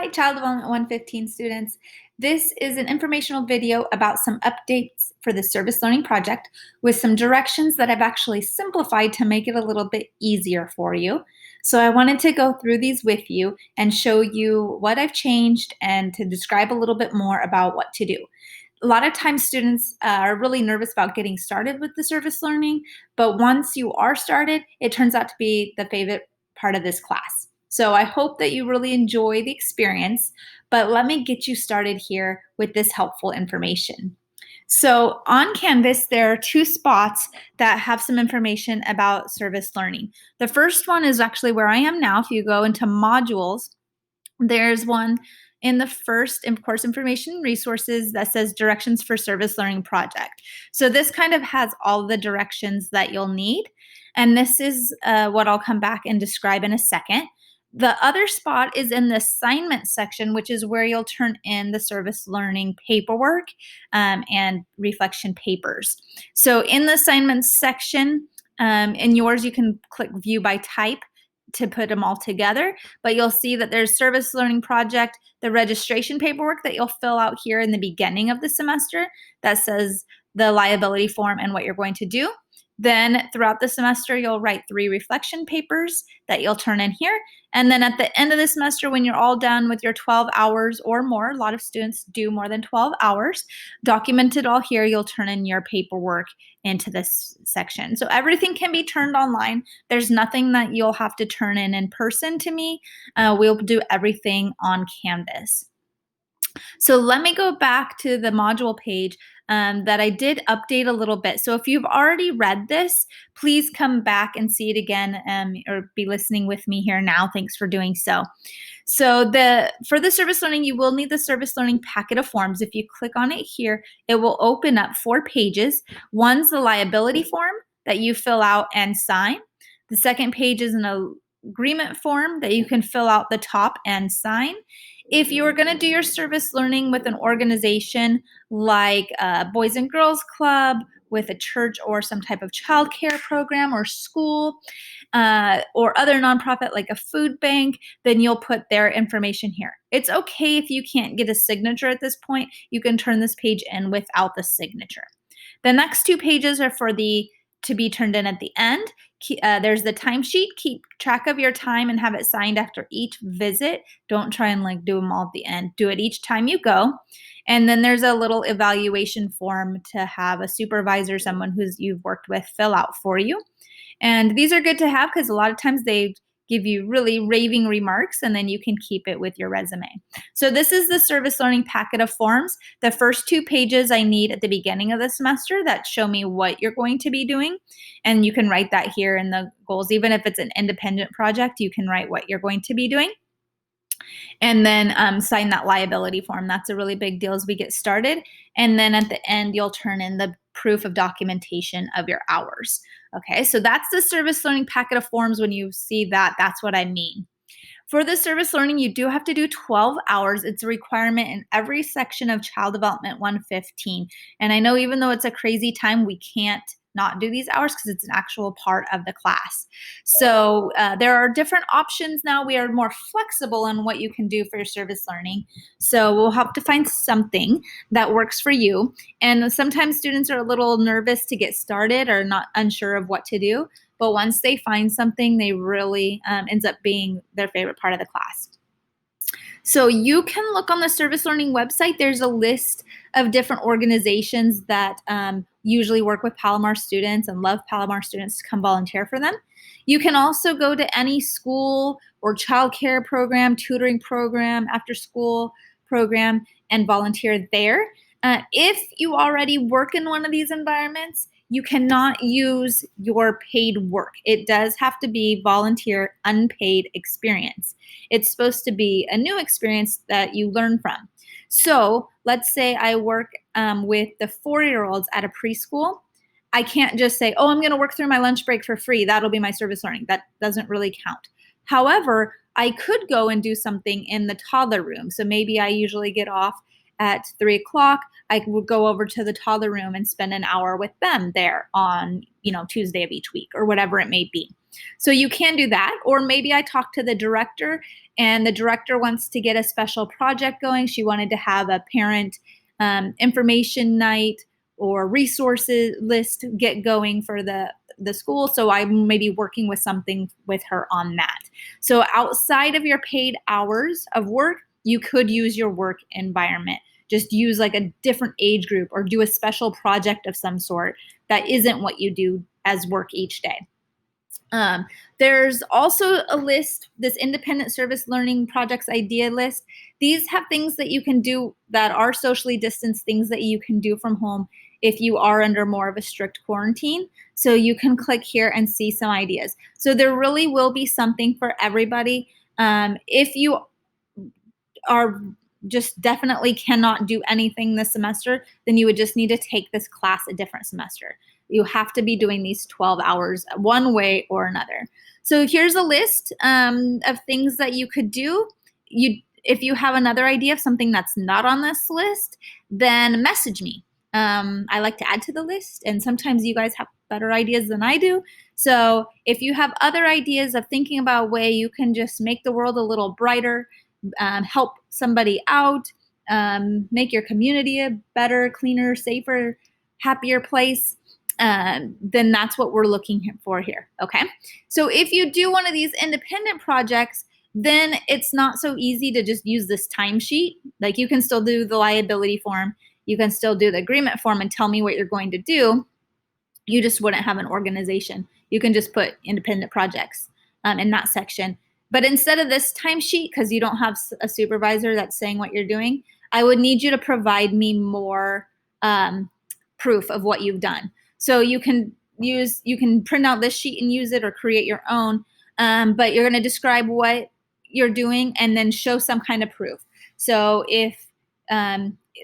Hi, Child Development 115 students. This is an informational video about some updates for the Service Learning Project with some directions that I've actually simplified to make it a little bit easier for you. So I wanted to go through these with you and show you what I've changed and to describe a little bit more about what to do. A lot of times students are really nervous about getting started with the service learning, but once you are started, it turns out to be the favorite part of this class. So I hope that you really enjoy the experience, but let me get you started here with this helpful information. So on Canvas, there are two spots that have some information about service learning. The first one is actually where I am now. If you go into modules, there's one in the first course information resources that says directions for service learning project. So this kind of has all the directions that you'll need. And this is what I'll come back and describe in a second. The other spot is in the assignment section, which is where you'll turn in the service learning paperwork and reflection papers. So in the assignments section, in yours, you can click view by type to put them all together, but you'll see that there's service learning project, the registration paperwork that you'll fill out here in the beginning of the semester that says the liability form and what you're going to do. Then throughout the semester, you'll write 3 reflection papers that you'll turn in here. And then at the end of the semester, when you're all done with your 12 hours or more, a lot of students do more than 12 hours, documented all here, you'll turn in your paperwork into this section. So everything can be turned online. There's nothing that you'll have to turn in person to me. We'll do everything on Canvas. So let me go back to the module page that I did update a little bit. So if you've already read this, please come back and see it again or be listening with me here now. Thanks for doing so. So for the service learning, you will need the service learning packet of forms. If you click on it here, it will open up 4 pages. One's the liability form that you fill out and sign. The second page is an agreement form that you can fill out the top and sign. If you are going to do your service learning with an organization like a Boys and Girls Club, with a church or some type of childcare program or school, or other nonprofit like a food bank, then you'll put their information here. It's okay if you can't get a signature at this point. You can turn this page in without the signature. The next 2 pages are for to be turned in at the end. There's the timesheet. Keep track of your time and have it signed after each visit. Don't try and do them all at the end. Do it each time you go. And then there's a little evaluation form to have a supervisor, someone you've worked with, fill out for you. And these are good to have because a lot of times they give you really raving remarks, and then you can keep it with your resume. So this is the service learning packet of forms. The first 2 pages I need at the beginning of the semester that show me what you're going to be doing. And you can write that here in the goals. Even if it's an independent project, you can write what you're going to be doing. And then sign that liability form. That's a really big deal as we get started. And then at the end, you'll turn in the proof of documentation of your hours. Okay, so that's the service learning packet of forms. When you see that, that's what I mean. For the service learning, you do have to do 12 hours. It's a requirement in every section of Child Development 115. And I know even though it's a crazy time, we can't not do these hours because it's an actual part of the class. So there are different options now. We are more flexible on what you can do for your service learning. So we'll have to find something that works for you. And sometimes students are a little nervous to get started or not unsure of what to do. But once they find something, they really ends up being their favorite part of the class. So you can look on the service learning website. There's a list of different organizations that usually work with Palomar students and love Palomar students to come volunteer for them. You can also go to any school or childcare program, tutoring program, after school program, and volunteer there. If you already work in one of these environments, you cannot use your paid work. It does have to be volunteer, unpaid experience. It's supposed to be a new experience that you learn from. So let's say I work with the 4-year-olds at a preschool. I can't just say, oh, I'm going to work through my lunch break for free. That'll be my service learning. That doesn't really count. However, I could go and do something in the toddler room. So maybe I usually get off at 3 o'clock. I would go over to the toddler room and spend an hour with them there on, Tuesday of each week or whatever it may be. So you can do that. Or maybe I talked to the director and the director wants to get a special project going. She wanted to have a parent information night or resources list get going for the school. So I'm maybe working with something with her on that. So outside of your paid hours of work, you could use your work environment. Just use like a different age group or do a special project of some sort that isn't what you do as work each day. There's also a list, this independent service learning projects idea list. These have things that you can do that are socially distanced, things that you can do from home if you are under more of a strict quarantine. So you can click here and see some ideas. So there really will be something for everybody. If you are just definitely cannot do anything this semester, then you would just need to take this class a different semester. You have to be doing these 12 hours one way or another. So here's a list of things that you could do. If you have another idea of something that's not on this list, then message me. I like to add to the list, and sometimes you guys have better ideas than I do. So if you have other ideas of thinking about a way you can just make the world a little brighter, help somebody out, make your community a better, cleaner, safer, happier place, then that's what we're looking for here, okay? So if you do one of these independent projects, then it's not so easy to just use this timesheet. Like you can still do the liability form, you can still do the agreement form and tell me what you're going to do. You just wouldn't have an organization. You can just put independent projects in that section. But instead of this timesheet, because you don't have a supervisor that's saying what you're doing, I would need you to provide me more proof of what you've done. So you can print out this sheet and use it or create your own, but you're going to describe what you're doing and then show some kind of proof. So if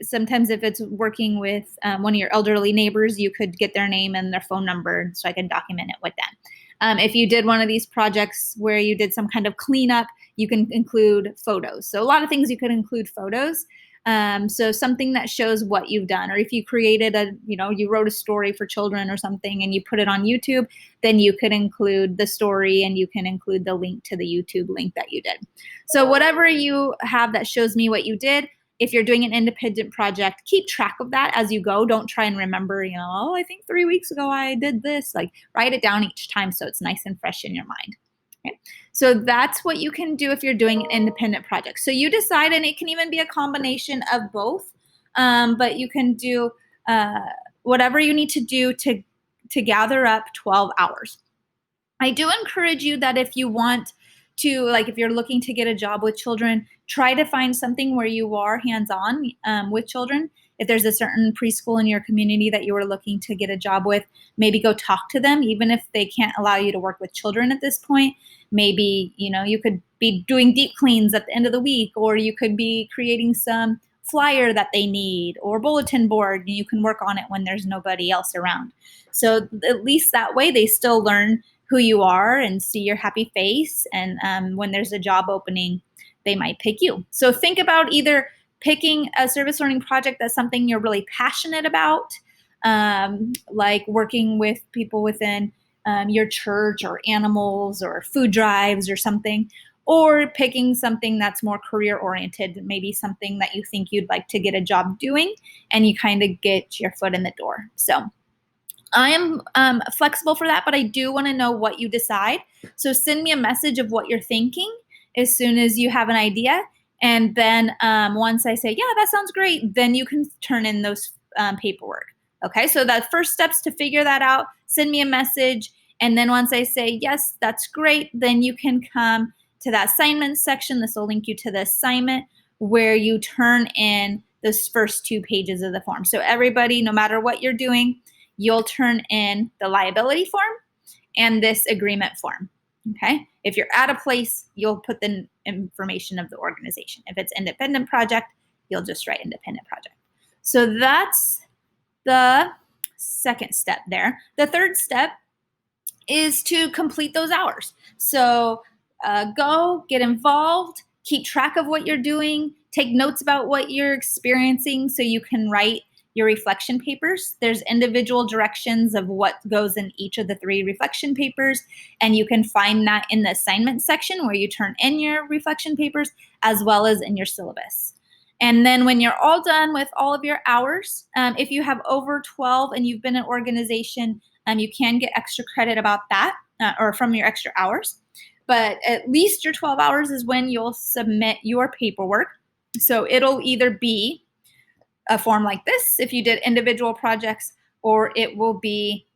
sometimes if it's working with one of your elderly neighbors, you could get their name and their phone number so I can document it with them. If you did one of these projects where you did some kind of cleanup, you can include photos. So a lot of things you could include photos. So something that shows what you've done, or if you created you wrote a story for children or something and you put it on YouTube, then you could include the story and you can include the link to the YouTube link that you did. So whatever you have that shows me what you did, if you're doing an independent project, keep track of that as you go. Don't try and remember, oh, I think 3 weeks ago I did this. Like write it down each time so it's nice and fresh in your mind. Okay. So that's what you can do if you're doing an independent project. So you decide, and it can even be a combination of both, but you can do whatever you need to do to gather up 12 hours. I do encourage you that if you want to, like if you're looking to get a job with children, try to find something where you are hands-on with children. If there's a certain preschool in your community that you are looking to get a job with, maybe go talk to them, even if they can't allow you to work with children at this point. Maybe, you could be doing deep cleans at the end of the week, or you could be creating some flyer that they need or bulletin board, and you can work on it when there's nobody else around. So at least that way they still learn who you are and see your happy face. And when there's a job opening, they might pick you. So think about either picking a service learning project that's something you're really passionate about, like working with people within your church or animals or food drives or something, or picking something that's more career oriented, maybe something that you think you'd like to get a job doing and you kind of get your foot in the door. So I am flexible for that, but I do want to know what you decide. So send me a message of what you're thinking as soon as you have an idea. And then once I say, yeah, that sounds great, then you can turn in those paperwork. Okay, so that first step's to figure that out. Send me a message. And then once I say, yes, that's great, then you can come to that assignment section. This will link you to the assignment where you turn in those first 2 pages of the form. So everybody, no matter what you're doing, you'll turn in the liability form and this agreement form, okay? If you're at a place, you'll put the information of the organization. If it's independent project, you'll just write independent project. So that's the second step there. The third step is to complete those hours. So go, get involved, keep track of what you're doing, take notes about what you're experiencing so you can write your reflection papers. There's individual directions of what goes in each of the 3 reflection papers, and you can find that in the assignment section where you turn in your reflection papers, as well as in your syllabus. And then when you're all done with all of your hours, if you have over 12 and you've been in organization, you can get extra credit about that or from your extra hours. But at least your 12 hours is when you'll submit your paperwork. So it'll either be a form like this if you did individual projects, or it will be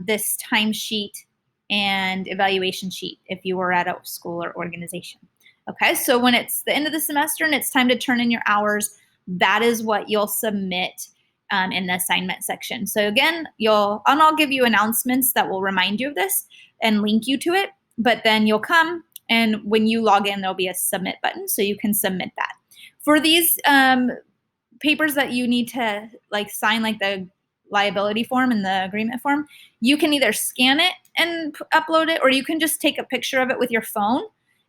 this timesheet and evaluation sheet if you were at a school or organization. Okay, so when it's the end of the semester and it's time to turn in your hours, that is what you'll submit in the assignment section. So again, I'll give you announcements that will remind you of this and link you to it, but then you'll come, and when you log in, there'll be a submit button, so you can submit that. For these papers that you need to sign, like the liability form and the agreement form, you can either scan it and upload it, or you can just take a picture of it with your phone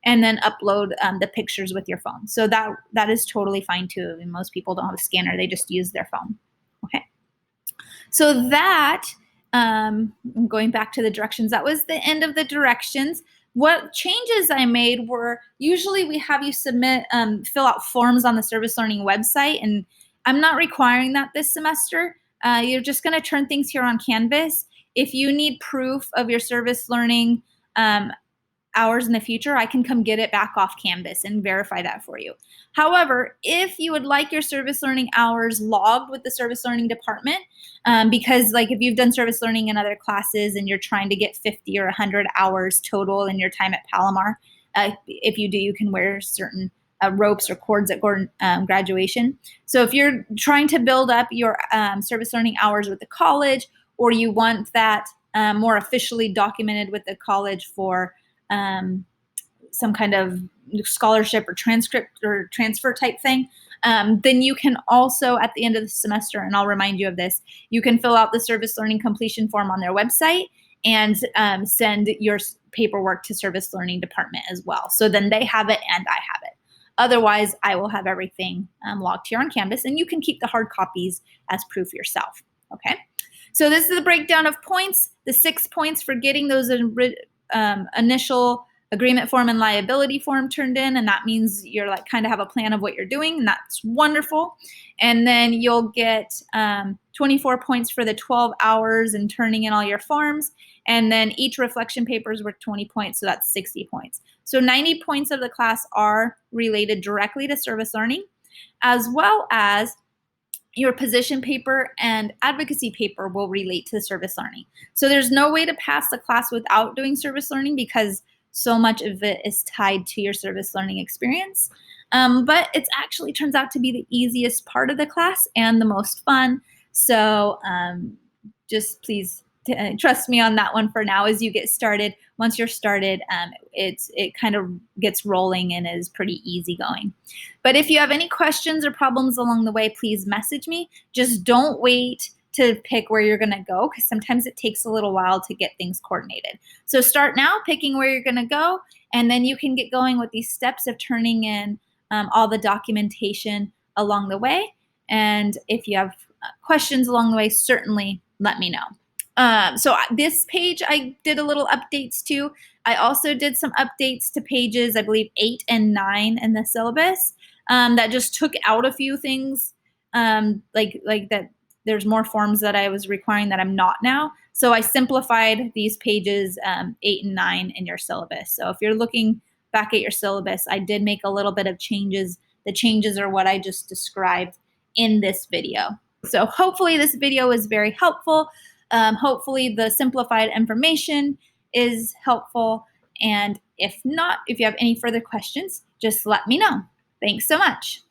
and then upload the pictures with your phone. So that is totally fine too. I mean, most people don't have a scanner, they just use their phone. Okay. So that, going back to the directions, that was the end of the directions. What changes I made were, usually we have you fill out forms on the Service Learning website, and I'm not requiring that this semester. You're just going to turn things here on Canvas. If you need proof of your Service Learning hours in the future, I can come get it back off Canvas and verify that for you. However, if you would like your Service Learning hours logged with the Service Learning department, because if you've done Service Learning in other classes and you're trying to get 50 or 100 hours total in your time at Palomar, if you do, you can wear certain ropes or cords at graduation. So if you're trying to build up your Service Learning hours with the college, or you want that more officially documented with the college for some kind of scholarship or transcript or transfer type thing, then you can also, at the end of the semester, and I'll remind you of this, you can fill out the Service Learning completion form on their website and send your paperwork to Service Learning department as well. So then they have it and I have it. Otherwise, I will have everything logged here on Canvas, and you can keep the hard copies as proof yourself. Okay. So this is the breakdown of points, the 6 points for getting those initial agreement form and liability form turned in, and that means you're kind of have a plan of what you're doing, and that's wonderful. And then you'll get 24 points for the 12 hours and turning in all your forms, and then each reflection paper is worth 20 points, so that's 60 points. So 90 points of the class are related directly to Service Learning, as well as your position paper and advocacy paper will relate to Service Learning. So there's no way to pass the class without doing Service Learning, because so much of it is tied to your Service Learning experience. But it actually turns out to be the easiest part of the class and the most fun. So just please trust me on that one for now as you get started. Once you're started, it kind of gets rolling and is pretty easy going. But if you have any questions or problems along the way, please message me. Just don't wait to pick where you're going to go, because sometimes it takes a little while to get things coordinated. So start now picking where you're going to go, and then you can get going with these steps of turning in all the documentation along the way. And if you have questions along the way, certainly let me know. So this page I did a little updates to. I also did some updates to pages, I believe 8 and 9 in the syllabus, that just took out a few things, like that. There's more forms that I was requiring that I'm not now. So I simplified these pages 8 and 9 in your syllabus. So if you're looking back at your syllabus, I did make a little bit of changes. The changes are what I just described in this video. So hopefully this video is very helpful. Hopefully the simplified information is helpful. And if not, if you have any further questions, just let me know. Thanks so much.